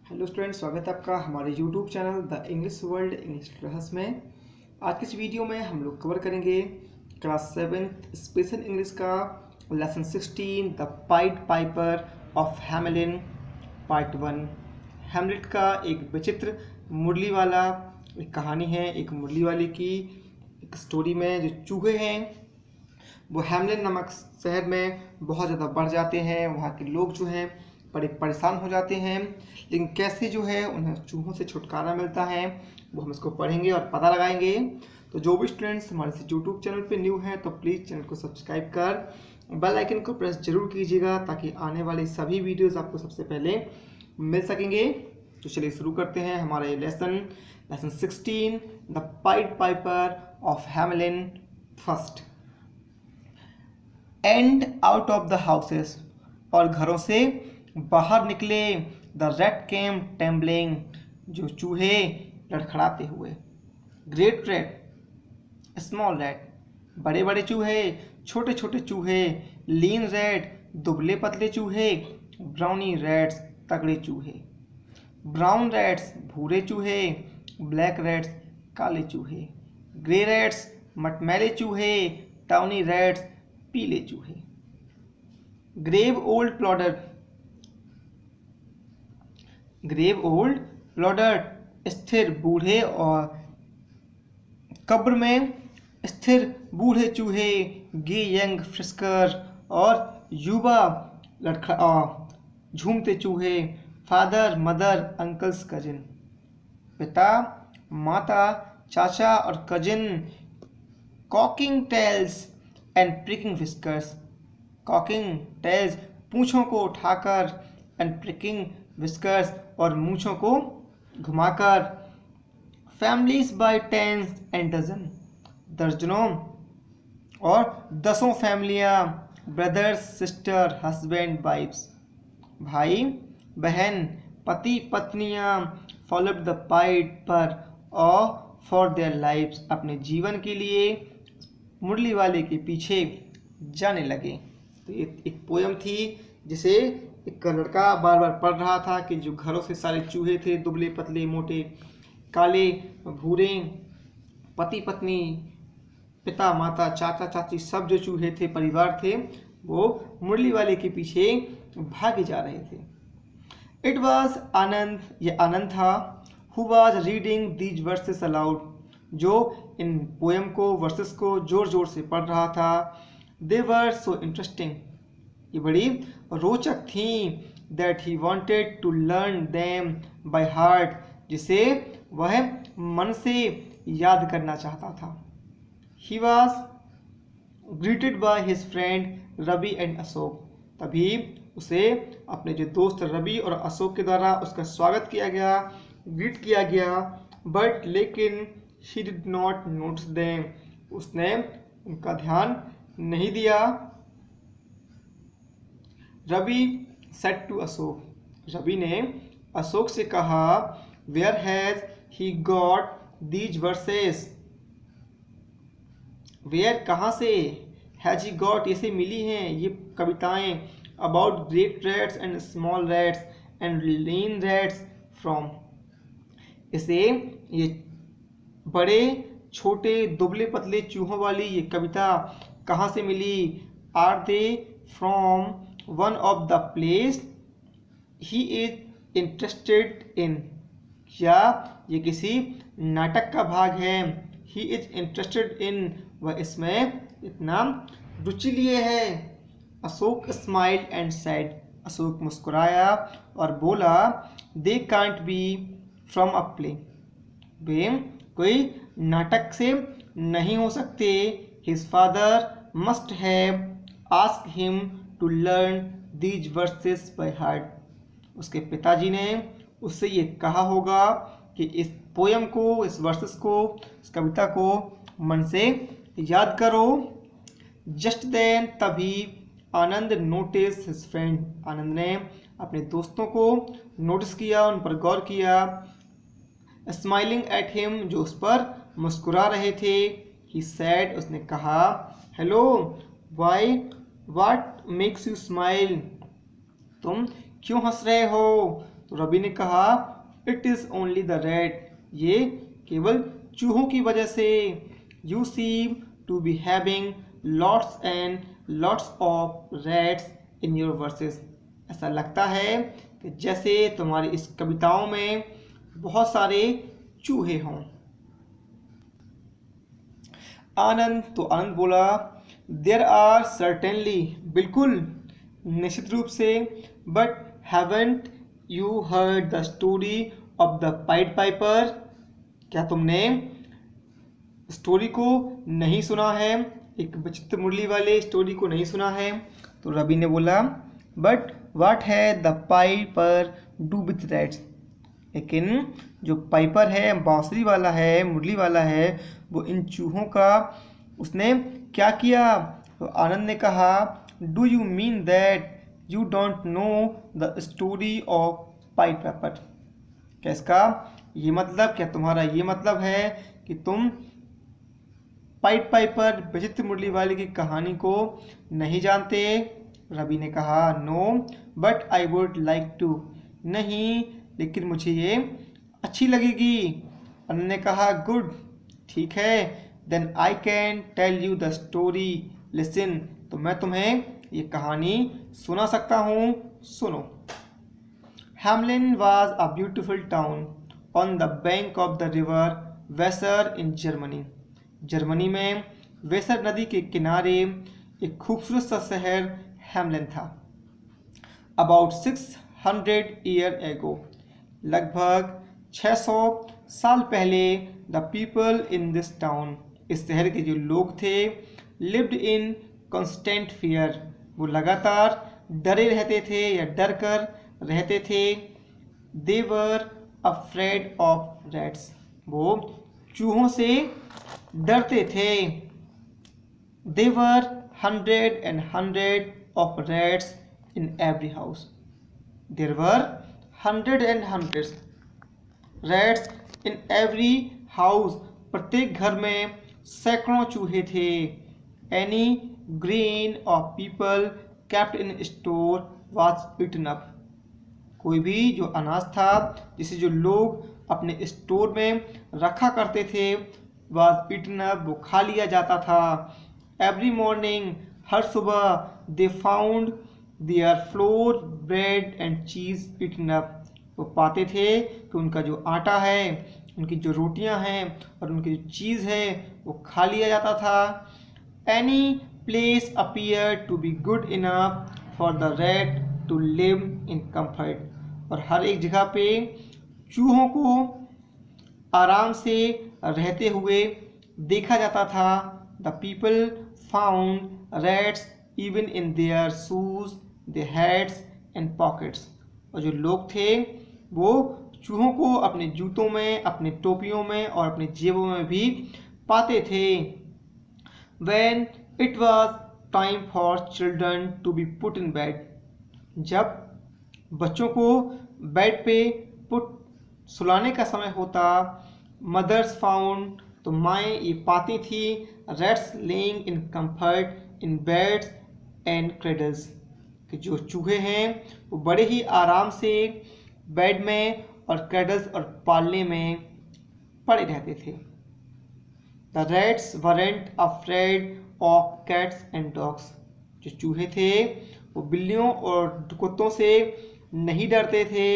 Hello student, स्वागत है आपका हमारे YouTube channel the English world English class में। आज की इस वीडियो में हम लोग कवर करेंगे क्लास 7 स्पेशल इंग्लिश का lesson 16 the pied Piper of Hamelin part 1। Hamlet का एक विचित्र मुरली वाला एक कहानी है। एक मुरली वाले की एक स्टोरी में जो चूहे हैं वो हैमलिन नामक शहर में बहुत ज़्यादा बढ़ जाते हैं। वहाँ के लोग जो हैं बड़े परेशान हो जाते हैं, लेकिन कैसे जो है उन्हें चूहों से छुटकारा मिलता है वो हम इसको पढ़ेंगे और पता लगाएंगे। तो जो भी स्टूडेंट्स हमारे से यूट्यूब चैनल पे न्यू हैं तो प्लीज़ चैनल को सब्सक्राइब कर बेल आइकन को प्रेस जरूर कीजिएगा ताकि आने वाले सभी वीडियोस आपको सबसे पहले मिल सकेंगे। तो चलिए शुरू करते हैं हमारा ये lesson 16 the pied Piper of Hamelin. First, and out of the houses, और घरों से बाहर निकले द रेड केम टेम्बलिंग, जो चूहे लड़खड़ाते हुए। ग्रेट रेड, स्मॉल रेड, बड़े बड़े चूहे, छोटे छोटे चूहे। लीन रेड, दुबले पतले चूहे। ब्राउनी रेड्स, तगड़े चूहे। ब्राउन रेड्स, भूरे चूहे। ब्लैक रेड्स, काले चूहे। ग्रे रेड्स, मटमैले चूहे। टाउनी रेड्स, पीले चूहे। ग्रेव ओल्ड प्लॉडर, ग्रेव ओल्ड प्लॉडर, स्थिर बूढ़े और कब्र में स्थिर बूढ़े चूहे। गे यंग फ्रिस्कर, और युवा लड़खड़ा झूमते चूहे। फादर मदर अंकल्स कजिन, पिता माता चाचा और cousin. Cocking tails and pricking whiskers, cocking tails, पूंछों को उठाकर। एंड प्रिकिंग विस्कर्स, और मूंछों को घुमाकर। Families by tens and dozen, दर्जनों और दसों फैमिलियाँ। ब्रदर्स सिस्टर हस्बैंड वाइफ्स, भाई बहन पति पत्नियाँ। फॉलोड द पाइड पर और फॉर देयर लाइव्स, अपने जीवन के लिए मुरली वाले के पीछे जाने लगे। तो ये एक पोयम थी जिसे एक लड़का बार बार पढ़ रहा था कि जो घरों से सारे चूहे थे, दुबले पतले मोटे, काले भूरे, पति पत्नी पिता माता चाचा चाची, सब जो चूहे थे परिवार थे वो मुरली वाले के पीछे भागे जा रहे थे। इट वॉज आनंद, ये आनंद था। Who was reading these versus allowed, जो इन पोएम को वर्सेस को जोर जोर से पढ़ रहा था। दे वर सो इंटरेस्टिंग, ये बड़ी रोचक थी। That he wanted to learn them by heart, जिसे वह मन से याद करना चाहता था। He was greeted by his friend Ravi and Ashok, तभी उसे अपने जो दोस्त रवि और अशोक के द्वारा उसका स्वागत किया गया, ग्रीट किया गया। बट लेकिन she did not notice them, उसने उनका ध्यान नहीं दिया। रवि सेड टू अशोक, रवि ने अशोक से कहा, where has he got these verses, where कहाँ से, हैज ही गॉट इसे मिली हैं ये कविताएं। About great rats and small rats and lean rats from, इसे ये बड़े छोटे दुबले पतले चूहों वाली ये कविता कहाँ से मिली। Are they from one of the place he is interested in, क्या ये किसी नाटक का भाग है। ही इज इंटरेस्टेड इन, वह इसमें इतना रुचि लिए है। Ashok smiled and said, Ashok मुस्कुराया और बोला, they can't be from a play, वे कोई नाटक से नहीं हो सकते। His father must have asked him to learn these verses by heart, उसके पिताजी ने उससे ये कहा होगा कि इस पोयम को, इस वर्सेस को, इस कविता को मन से याद करो। जस्ट देन, तभी आनंद नोटिस हिज फ्रेंड, आनंद ने अपने दोस्तों को नोटिस किया, उन पर गौर किया। स्माइलिंग एट हिम, जो उस पर मुस्कुरा रहे थे। ही सैड, उसने कहा, hello why what makes you smile, तुम क्यों हंस रहे हो। तो रवि ने कहा it is only the rat, ये केवल चूहों की वजह से। You seem to be having lots and lots of rats in your verses, ऐसा लगता है कि जैसे तुम्हारी इस कविताओं में बहुत सारे चूहे हों। आनंद, तो आनंद बोला देयर आर सर्टेनली, बिल्कुल निश्चित रूप से, but haven't you heard the story of the pied Piper, क्या तुमने स्टोरी को नहीं सुना है, एक विचित्र मुरली वाले स्टोरी को नहीं सुना है। तो रवि ने बोला बट व्हाट है the Piper do with rats, लेकिन जो पाइपर है, बांसुरी वाला है, मुरली वाला है, वो इन चूहों का उसने क्या किया। तो आनंद ने कहा do you mean that you don't know the story of pied Piper, क्या इसका ये मतलब, क्या तुम्हारा ये मतलब है कि तुम पाइड पाइपर विचित्र मुरली वाले की कहानी को नहीं जानते। रवि ने कहा no but I would like to, नहीं लेकिन मुझे ये अच्छी लगेगी। अनंत ने कहा गुड, ठीक है, then I can tell you the story, listen, तो मैं तुम्हें ये कहानी सुना सकता हूँ, सुनो। Hamelin was a beautiful town on the bank of the river Weser in Germany, Germany में वेसर नदी के किनारे एक खूबसूरत सा शहर हैमलिन था। अबाउट 600 ईयर एगो, लगभग 600 साल पहले, the people in this town, इस शहर के जो लोग थे, लिव्ड इन कॉन्स्टेंट फियर, वो लगातार डरे रहते थे या डर कर रहते थे। They were afraid of rats, वो चूहों से डरते थे। They were 100 of rats in every house, there were 100 rats in every house, प्रत्येक घर में सैकड़ों चूहे थे। Any grain of people kept in store was eaten up, कोई भी जो अनाज था जिसे जो लोग अपने स्टोर में रखा करते थे, वाज ईटन अप, वो खा लिया जाता था। एवरी मॉर्निंग, हर सुबह, they found their flour bread and cheese eaten up, वो पाते थे कि उनका जो आटा है, उनकी जो रोटियां हैं और उनकी जो चीज़ है वो खा लिया जाता था। Any place appear to be good enough for the rat to live in comfort, और हर एक जगह पे चूहों को आराम से रहते हुए देखा जाता था। The people found rats even in their shoes, their hats and pockets, और जो लोग थे वो चूहों को अपने जूतों में, अपने टोपियों में और अपने जेबों में भी पाते थे। When it was time for children to be put in bed, जब बच्चों को बेड पे सुलाने का समय होता, मदर्स फाउंड, तो माएँ ये पाती थी, rats laying in comfort in beds and cradles, कि जो चूहे हैं वो बड़े ही आराम से बेड में और क्रेडल्स और पालने में पड़े रहते थे। The rats warrant afraid of cats and dogs, जो चूहे थे वो बिल्लियों और कुत्तों से नहीं डरते थे।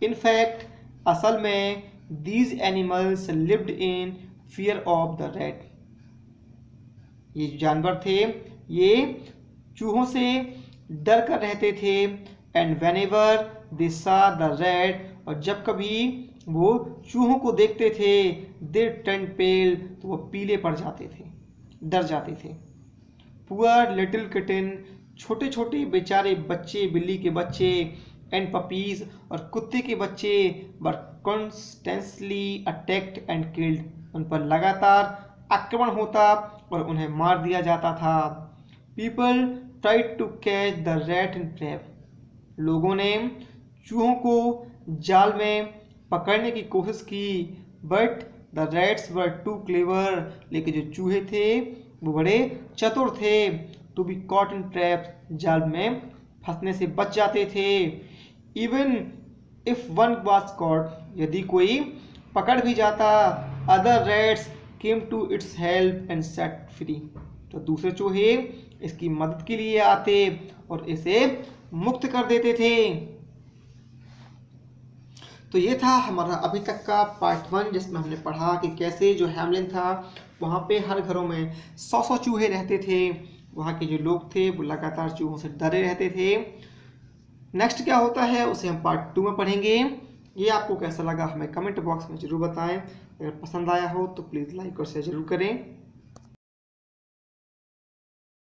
इनफैक्ट असल में these animals lived in fear of the rat, ये जानवर थे ये चूहों से डर कर रहते थे। एंड व्हेनेवर दे सा द रैट, और जब कभी वो चूहों को देखते थे, दे टर्न पेल, तो वो पीले पड़ जाते थे, डर जाते थे। पुअर लिटिल किटन, छोटे छोटे बेचारे बच्चे, बिल्ली के बच्चे, एंड पपीज, और कुत्ते के बच्चे, वर कॉन्स्टेंटली अटैक्ड एंड किल्ड, उन पर लगातार आक्रमण होता और उन्हें मार दिया जाता था। People tried to catch the rat in trap, लोगों ने चूहों को जाल में पकड़ने की कोशिश की, but the rats were too clever, लेकिन जो चूहे थे वो बड़े चतुर थे। To be caught in traps, जाल में फंसने से बच जाते थे। Even if one was caught, यदि कोई पकड़ भी जाता, other rats came to its help and set free, तो दूसरे चूहे इसकी मदद के लिए आते और इसे मुक्त कर देते थे। तो ये था हमारा अभी तक का पार्ट 1, जिसमें हमने पढ़ा कि कैसे जो हैमलिन था वहाँ पे हर घरों में 100 चूहे रहते थे। वहाँ के जो लोग थे वो लगातार चूहों से डरे रहते थे। नेक्स्ट क्या होता है उसे हम पार्ट 2 में पढ़ेंगे। ये आपको कैसा लगा हमें कमेंट बॉक्स में ज़रूर बताएं। अगर पसंद आया हो तो प्लीज़ लाइक और शेयर ज़रूर करें।